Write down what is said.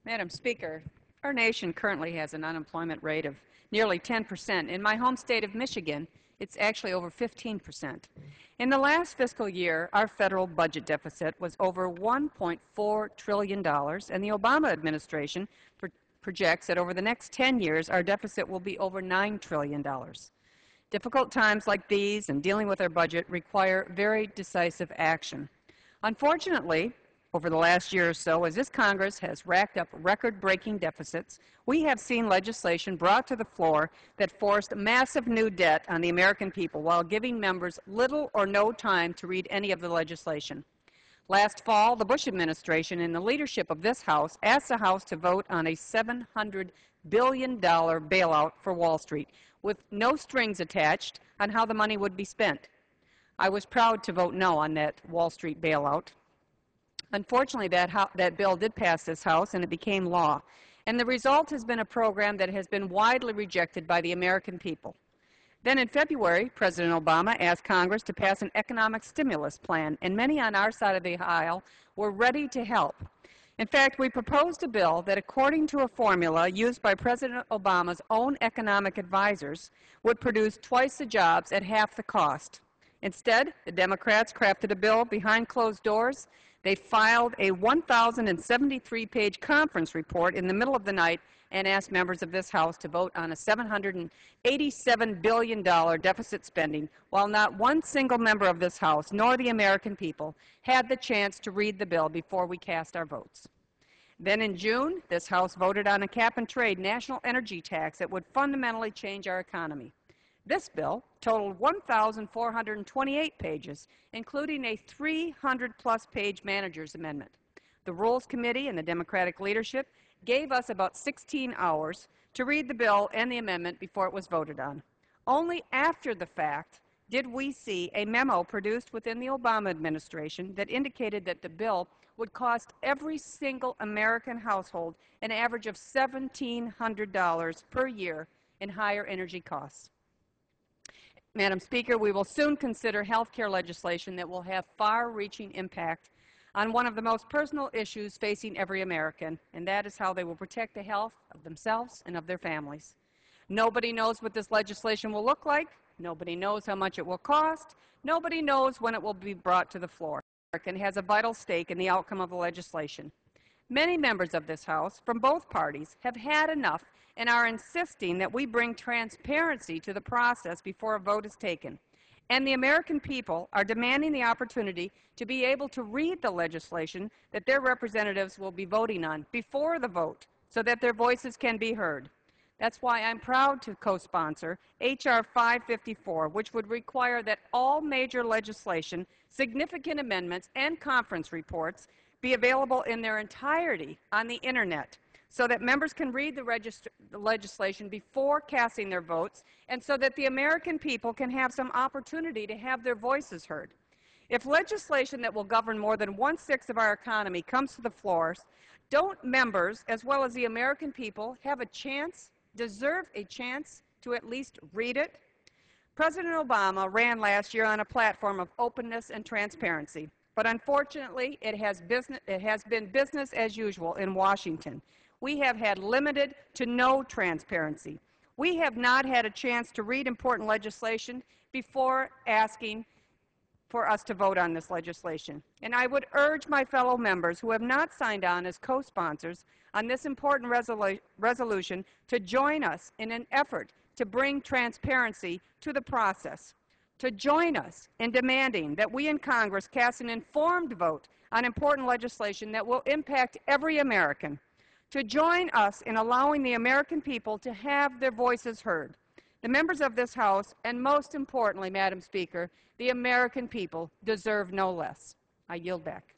Madam Speaker, our nation currently has an unemployment rate of nearly 10%. In my home state of Michigan, it's actually over 15%. In the last fiscal year, our federal budget deficit was over $1.4 trillion, and the Obama administration projects that over the next 10 years, our deficit will be over $9 trillion. Difficult times like these and dealing with our budget require very decisive action. Unfortunately, over the last year or so, as this Congress has racked up record-breaking deficits, we have seen legislation brought to the floor that forced massive new debt on the American people while giving members little or no time to read any of the legislation. Last fall, the Bush administration, in the leadership of this House, asked the House to vote on a $700 billion bailout for Wall Street, with no strings attached on how the money would be spent. I was proud to vote no on that Wall Street bailout. Unfortunately, that bill did pass this House, and it became law. And the result has been a program that has been widely rejected by the American people. Then in February, President Obama asked Congress to pass an economic stimulus plan, and many on our side of the aisle were ready to help. In fact, we proposed a bill that, according to a formula used by President Obama's own economic advisors, would produce twice the jobs at half the cost. Instead, the Democrats crafted a bill behind closed doors. They filed a 1,073-page conference report in the middle of the night and asked members of this House to vote on a $787 billion deficit spending, while not one single member of this House, nor the American people, had the chance to read the bill before we cast our votes. Then in June, this House voted on a cap-and-trade national energy tax that would fundamentally change our economy. This bill totaled 1,428 pages, including a 300-plus page manager's amendment. The Rules Committee and the Democratic leadership gave us about 16 hours to read the bill and the amendment before it was voted on. Only after the fact did we see a memo produced within the Obama administration that indicated that the bill would cost every single American household an average of $1,700 per year in higher energy costs. Madam Speaker, we will soon consider health care legislation that will have far-reaching impact on one of the most personal issues facing every American, and that is how they will protect the health of themselves and of their families. Nobody knows what this legislation will look like. Nobody knows how much it will cost. Nobody knows when it will be brought to the floor. American has a vital stake in the outcome of the legislation. Many members of this House from both parties have had enough and are insisting that we bring transparency to the process before a vote is taken. And the American people are demanding the opportunity to be able to read the legislation that their representatives will be voting on before the vote so that their voices can be heard. That's why I'm proud to co-sponsor H.R. 554, which would require that all major legislation, significant amendments, and conference reports be available in their entirety on the Internet, so that members can read the legislation before casting their votes, and so that the American people can have some opportunity to have their voices heard. If legislation that will govern more than 1/6 of our economy comes to the floors, don't members, as well as the American people, have a chance, deserve a chance to at least read it? President Obama ran last year on a platform of openness and transparency, but unfortunately it has been business as usual in Washington. We have had limited to no transparency. We have not had a chance to read important legislation before asking for us to vote on this legislation. And I would urge my fellow members who have not signed on as co-sponsors on this important resolution to join us in an effort to bring transparency to the process, to join us in demanding that we in Congress cast an informed vote on important legislation that will impact every American, to join us in allowing the American people to have their voices heard. The members of this House, and most importantly, Madam Speaker, the American people deserve no less. I yield back.